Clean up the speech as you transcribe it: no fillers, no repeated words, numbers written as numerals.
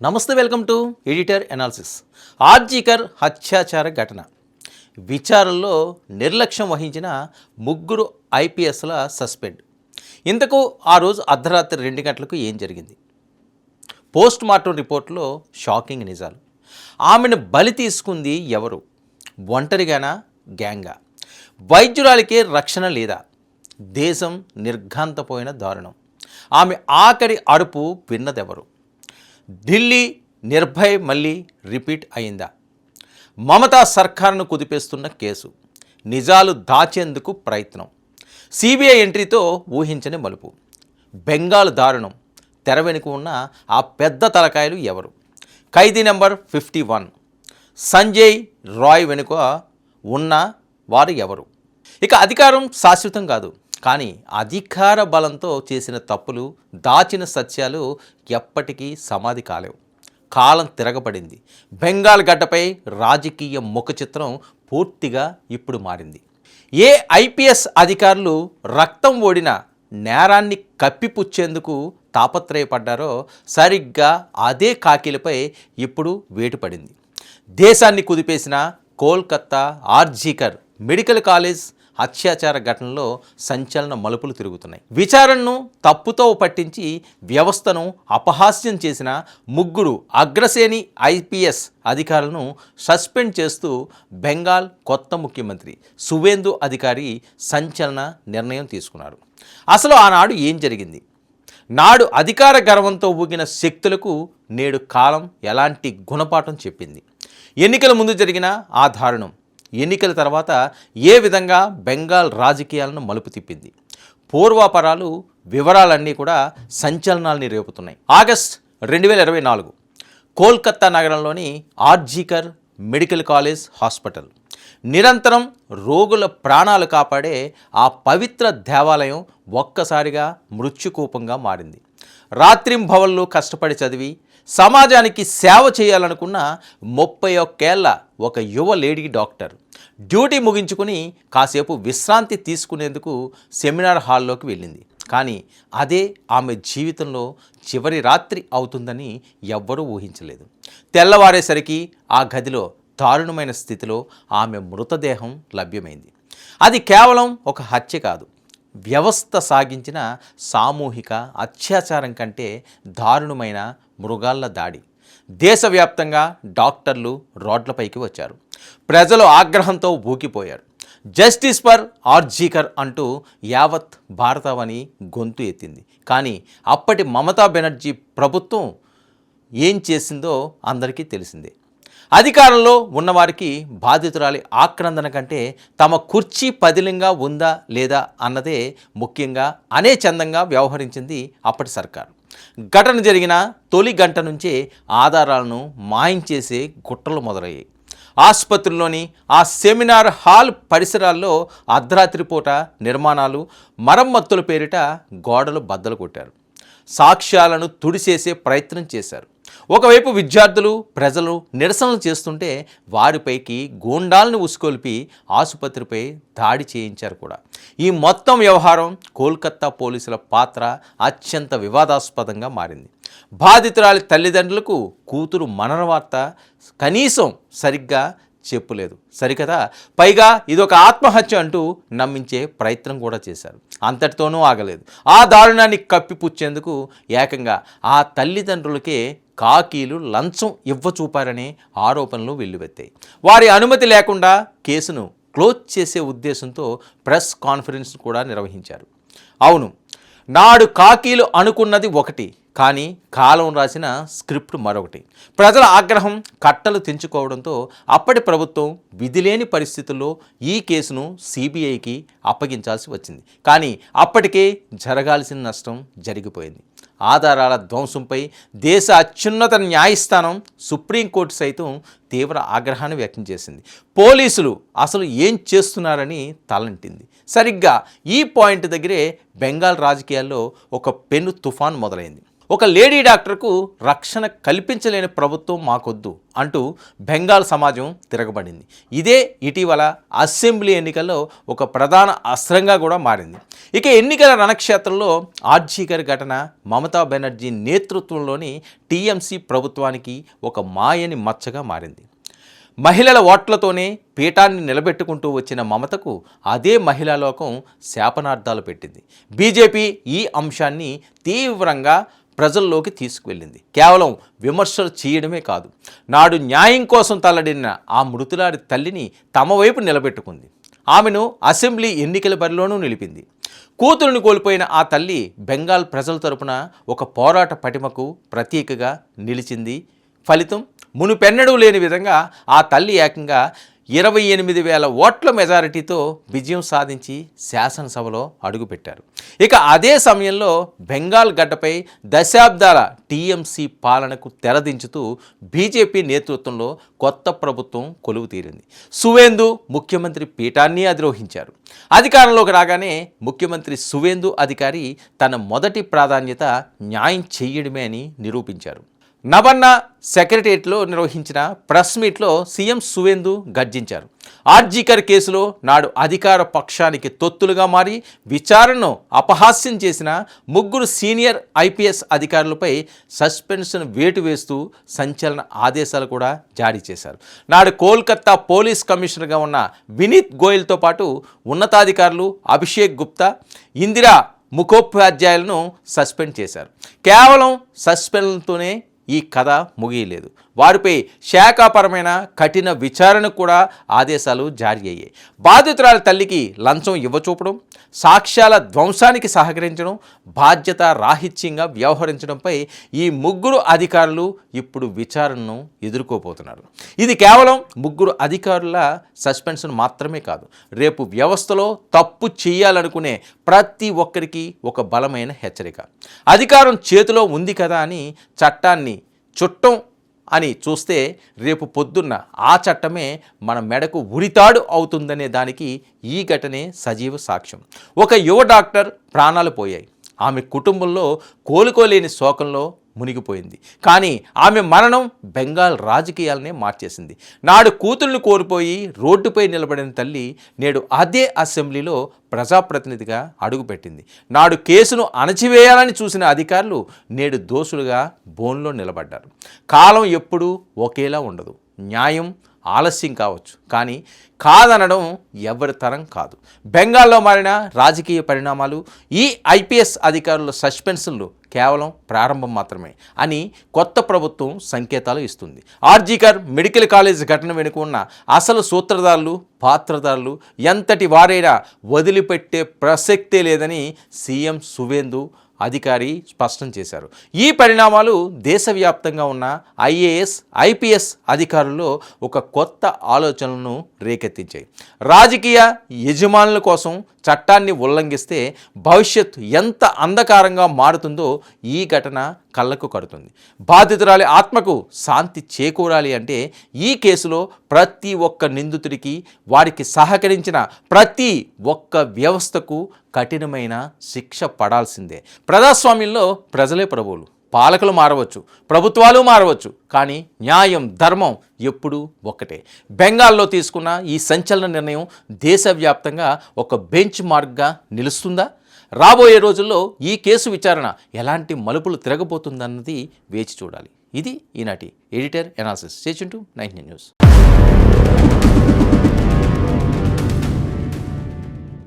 నమస్తే, welcome to editor analysis. RG Kar హత్యాచార ఘటన విచారణలో నిర్లక్ష్యం వహించిన ముగ్గురు ఐపీఎస్ల సస్పెండ్. ఇంతకు ఆ రోజు అర్ధరాత్రి 2 గంటలకు ఏం జరిగింది? పోస్ట్ మార్టం రిపోర్ట్లో షాకింగ్ నిజాలు. ఆమెను బలి తీసుకుంది ఎవరు? ఒంటరిగానా, గ్యాంగా? వైద్యురాలికే రక్షణ లేదా? దేశం నిర్ఘాంతపోయిన దారుణం. ఆమె ఆఖరి అరుపు విన్నదెవరు? ఢిల్లీ నిర్భయ్ మళ్ళీ రిపీట్ అయిందా? మమతా సర్కార్ను కుదిపేస్తున్న కేసు, నిజాలు దాచేందుకు ప్రయత్నం, సిబిఐ ఎంట్రీతో ఊహించని మలుపు, బెంగాల్ దారుణం, తెర వెనుక ఉన్న ఆ పెద్ద తలకాయలు ఎవరు? ఖైదీ నెంబర్ 51, సంజయ్ రాయ్ వెనుక ఉన్న వారు ఎవరు? ఇక అధికారం శాశ్వతం కాదు, కానీ అధికార బలంతో చేసిన తప్పులు, దాచిన సత్యాలు ఎప్పటికీ సమాధి కాలేవు. కాలం తిరగబడింది. బెంగాల్ గడ్డపై రాజకీయ ముఖ చిత్రం పూర్తిగా ఇప్పుడు మారింది. ఏ ఐపీఎస్ అధికారులు రక్తం ఓడిన నేరాన్ని కప్పిపుచ్చేందుకు తాపత్రయపడ్డారో సరిగ్గా అదే కాకిలపై ఇప్పుడు వేటు పడింది. దేశాన్ని కుదిపేసిన కోల్కతా ఆర్జీకర్ మెడికల్ కాలేజ్ అత్యాచార ఘటనలో సంచలన మలుపులు తిరుగుతున్నాయి. విచారణను తప్పుతో పట్టించి వ్యవస్థను అపహాస్యం చేసిన ముగ్గురు అగ్రశ్రేణి ఐపీఎస్ అధికారులను సస్పెండ్ చేస్తూ బెంగాల్ కొత్త ముఖ్యమంత్రి సువేందు అధికారి సంచలన నిర్ణయం తీసుకున్నారు. అసలు ఆనాడు ఏం జరిగింది? నాడు అధికార గర్వంతో ఊగిన శక్తులకు నేడు కాలం ఎలాంటి గుణపాఠం చెప్పింది? ఎన్నికల ముందు జరిగిన ఆ దారుణం, ఎన్నికల తర్వాత ఏ విధంగా బెంగాల్ రాజకీయాలను మలుపు తిప్పింది? పూర్వాపరాలు వివరాలన్నీ కూడా సంచలనాల్ని రేపుతున్నాయి. ఆగస్ట్ 2024 కోల్కతా నగరంలోని ఆర్జీకర్ మెడికల్ కాలేజ్ హాస్పిటల్ నిరంతరం రోగుల ప్రాణాలు కాపాడే ఆ పవిత్ర దేవాలయం ఒక్కసారిగా మృత్యుకూపంగా మారింది. రాత్రింబవళ్ళు కష్టపడి చదివి సమాజానికి సేవ చేయాలనుకున్న 31 ఏళ్ల ఒక యువ లేడీ డాక్టర్ డ్యూటీ ముగించుకుని కాసేపు విశ్రాంతి తీసుకునేందుకు సెమినార్ హాల్లోకి వెళ్ళింది. కానీ అదే ఆమె జీవితంలో చివరి రాత్రి అవుతుందని ఎవ్వరూ ఊహించలేదు. తెల్లవారేసరికి ఆ గదిలో దారుణమైన స్థితిలో ఆమె మృతదేహం లభ్యమైంది. అది కేవలం ఒక హత్య కాదు, వ్యవస్థ సాగించిన సామూహిక అత్యాచారం కంటే దారుణమైన మృగాళ్ళ దాడి. దేశవ్యాప్తంగా డాక్టర్లు రోడ్లపైకి వచ్చారు. ప్రజలు ఆగ్రహంతో ఊగిపోయారు. జస్టిస్ ఫర్ ఆర్జీకర్ అంటూ యావత్ భారతావని గొంతు ఎత్తింది. కానీ అప్పటి మమతా బెనర్జీ ప్రభుత్వం ఏం చేసిందో అందరికీ తెలిసిందే. అధికారంలో ఉన్నవారికి బాధితురాలి ఆక్రందన కంటే తమ కుర్చీ పదిలంగా ఉందా లేదా అన్నదే ముఖ్యంగా అనే చందంగా వ్యవహరించింది అప్పటి సర్కారు. ఘటన జరిగిన తొలి గంట నుంచే ఆధారాలను మాయించేసే గుట్టలు మొదలయ్యాయి. ఆసుపత్రిలోని ఆ సెమినార్ హాల్ పరిసరాల్లో అర్ధరాత్రి పూట నిర్మాణాలు, మరమ్మతుల పేరిట గోడలు బద్దలు కొట్టారు. సాక్ష్యాలను తుడిచేసే ప్రయత్నం చేశారు. ఒకవైపు విద్యార్థులు, ప్రజలు నిరసనలు చేస్తుంటే వారిపైకి గూండాలను ఉసుకొల్పి ఆసుపత్రిపై దాడి చేయించారు కూడా. ఈ మొత్తం వ్యవహారం కోల్కతా పోలీసుల పాత్ర అత్యంత వివాదాస్పదంగా మారింది. బాధితురాలి తల్లిదండ్రులకు కూతురు మరణ వార్త కనీసం సరిగ్గా చెప్పులేదు సరికదా, పైగా ఇదొక ఆత్మహత్య అంటూ నమ్మించే ప్రయత్నం కూడా చేశారు. అంతటితోనూ ఆగలేదు. ఆ దారుణాన్ని కప్పిపుచ్చేందుకు ఏకంగా ఆ తల్లిదండ్రులకే కాకీలు లంచం ఇవ్వచూపారనే ఆరోపణలు వెల్లువెత్తాయి. వారి అనుమతి లేకుండా కేసును క్లోజ్ చేసే ఉద్దేశంతో ప్రెస్ కాన్ఫరెన్స్ కూడా నిర్వహించారు. అవును, నాడు కాకీలు అనుకున్నది ఒకటి, కానీ కాలం రాసిన స్క్రిప్ట్ మరొకటి. ప్రజల ఆగ్రహం కట్టలు తెంచుకోవడంతో అప్పటి ప్రభుత్వం విధిలేని పరిస్థితుల్లో ఈ కేసును సిబిఐకి అప్పగించాల్సి వచ్చింది. కానీ అప్పటికే జరగాల్సిన నష్టం జరిగిపోయింది. ఆధారాల ధ్వంసంపై దేశ అత్యున్నత న్యాయస్థానం సుప్రీంకోర్టు సైతం తీవ్ర ఆగ్రహాన్ని వ్యక్తం చేసింది. పోలీసులు అసలు ఏం చేస్తున్నారని తలంటింది. సరిగ్గా ఈ పాయింట్ దగ్గరే బెంగాల్ రాజకీయాల్లో ఒక పెను తుఫాన్ మొదలైంది. ఒక లేడీ డాక్టర్కు రక్షణ కల్పించలేని ప్రభుత్వం మాకొద్దు అంటూ బెంగాల్ సమాజం తిరగబడింది. ఇదే ఇటీవల అసెంబ్లీ ఎన్నికల్లో ఒక ప్రధాన అస్త్రంగా కూడా మారింది. ఇక ఎన్నికల రణక్షేత్రంలో ఆర్జీకర్ ఘటన మమతా బెనర్జీ నేతృత్వంలోని టీఎంసీ ప్రభుత్వానికి ఒక మాయని మచ్చగా మారింది. మహిళల ఓట్లతోనే పీఠాన్ని నిలబెట్టుకుంటూ వచ్చిన మమతకు అదే మహిళా లోకం శాపనార్థాలు పెట్టింది. బీజేపీ ఈ అంశాన్ని తీవ్రంగా ప్రజల్లోకి తీసుకువెళ్ళింది. కేవలం విమర్శలు చేయడమే కాదు, నాడు న్యాయం కోసం తల్లడిన ఆ మృతులాడి తల్లిని తమ వైపు నిలబెట్టుకుంది. ఆమెను అసెంబ్లీ ఎన్నికల బరిలోనూ నిలిపింది. కూతురుని కోల్పోయిన ఆ తల్లి బెంగాల్ ప్రజల తరపున ఒక పోరాట పటిమకు ప్రతీకగా నిలిచింది. ఫలితం మునుపెన్నడూ లేని విధంగా ఆ తల్లి ఏకంగా 28,000 ఓట్ల మెజారిటీతో విజయం సాధించి శాసనసభలో అడుగుపెట్టారు. ఇక అదే సమయంలో బెంగాల్ గడ్డపై దశాబ్దాల టీఎంసీ పాలనకు తెరదించుతూ బీజేపీ నేతృత్వంలో కొత్త ప్రభుత్వం కొలువు తీరింది. సువేందు ముఖ్యమంత్రి పీఠాన్ని అధిరోహించారు. అధికారంలోకి రాగానే ముఖ్యమంత్రి సువేందు అధికారి తన మొదటి ప్రాధాన్యత న్యాయం చేయడమే అని నిరూపించారు. నబన్న సెక్రటరియట్లో నిర్వహించిన ప్రెస్ మీట్లో సీఎం సువేందు గర్జించారు. ఆర్జీకర్ కేసులో నాడు అధికార పక్షానికి తొత్తులుగా మారి విచారణను అపహాస్యం చేసిన 3 సీనియర్ ఐపీఎస్ అధికారులపై సస్పెన్షన్ వేటు వేస్తూ సంచలన ఆదేశాలు కూడా జారీ చేశారు. నాడు కోల్కతా పోలీస్ కమిషనర్గా ఉన్న వినీత్ గోయల్తో పాటు ఉన్నతాధికారులు అభిషేక్ గుప్తా, ఇందిరా ముఖోపాధ్యాయులను సస్పెండ్ చేశారు. కేవలం సస్పెన్షన్తోనే ఈ కథ ముగియలేదు. వారిపై శాఖాపరమైన కఠిన విచారణకు కూడా ఆదేశాలు జారీ అయ్యాయి. బాధితురాలి తల్లికి లంచం ఇవ్వచూపడం, సాక్ష్యాల ధ్వంసానికి సహకరించడం, బాధ్యత రాహిత్యంగా వ్యవహరించడంపై ఈ 3 అధికారులు ఇప్పుడు విచారణను ఎదుర్కోబోతున్నారు. ఇది కేవలం 3 అధికారుల సస్పెన్షన్ మాత్రమే కాదు, రేపు వ్యవస్థలో తప్పు చేయాలనుకునే ప్రతి ఒక్కరికి ఒక బలమైన హెచ్చరిక. అధికారం చేతిలో ఉంది కదా అని చట్టాన్ని చుట్టం అని చూస్తే రేపు పొద్దున్న ఆ చట్టమే మన మెడకు ఉరితాడు అవుతుందనే దానికి ఈ ఘటనే సజీవ సాక్ష్యం. ఒక యువ డాక్టర్ ప్రాణాలు పోయాయి. ఆమె కుటుంబంలో కోలుకోలేని శోకంలో మునిగిపోయింది. కానీ ఆమె మరణం బెంగాల్ రాజకీయాలనే మార్చేసింది. నాడు కూతుర్ని కోల్పోయి రోడ్డుపై నిలబడిన తల్లి నేడు అదే అసెంబ్లీలో ప్రజాప్రతినిధిగా అడుగుపెట్టింది. నాడు కేసును అణచివేయాలని చూసిన అధికారులు నేడు దోషులుగా బోన్లో నిలబడ్డారు. కాలం ఎప్పుడూ ఒకేలా ఉండదు. న్యాయం ఆలస్యం కావచ్చు, కానీ కాదనడం ఎవరి తరం కాదు. బెంగాల్లో మారిన రాజకీయ పరిణామాలు, ఈ ఐపీఎస్ అధికారుల సస్పెన్షన్లు కేవలం ప్రారంభం మాత్రమే అని కొత్త ప్రభుత్వం సంకేతాలు ఇస్తుంది. ఆర్జీకర్ మెడికల్ కాలేజ్ ఘటన వెనుక ఉన్న అసలు సూత్రధారులు, పాత్రధారులు ఎంతటి వారైనా వదిలిపెట్టే ప్రసక్తే లేదని సీఎం సువేందు అధికారి స్పష్టం చేశారు. ఈ పరిణామాలు దేశవ్యాప్తంగా ఉన్న ఐఏఎస్, ఐపీఎస్ అధికారుల్లో ఒక కొత్త ఆలోచనలను రేకెత్తించాయి. రాజకీయ యజమానుల కోసం చట్టాన్ని ఉల్లంఘిస్తే భవిష్యత్తు ఎంత అంధకారంగా మారుతుందో ఈ ఘటన కళ్ళకు కడుతుంది. బాధితురాలి ఆత్మకు శాంతి చేకూరాలి అంటే ఈ కేసులో ప్రతి ఒక్క నిందితుడికి, వారికి సహకరించిన ప్రతి ఒక్క వ్యవస్థకు కఠినమైన శిక్ష పడాల్సిందే. ప్రజాస్వామ్యంలో ప్రజలే ప్రభువులు. పాలకులు మారవచ్చు, ప్రభుత్వాలు మారవచ్చు, కానీ న్యాయం, ధర్మం ఎప్పుడూ ఒక్కటే. బెంగాల్లో తీసుకున్న ఈ సంచలన నిర్ణయం దేశవ్యాప్తంగా ఒక బెంచ్ మార్క్గా నిలుస్తుందా? రాబోయే రోజుల్లో ఈ కేసు విచారణ ఎలాంటి మలుపులు తిరగబోతుందన్నది వేచి చూడాలి. ఇది ఈనాటి editor analysis. Stay tuned to 9 news.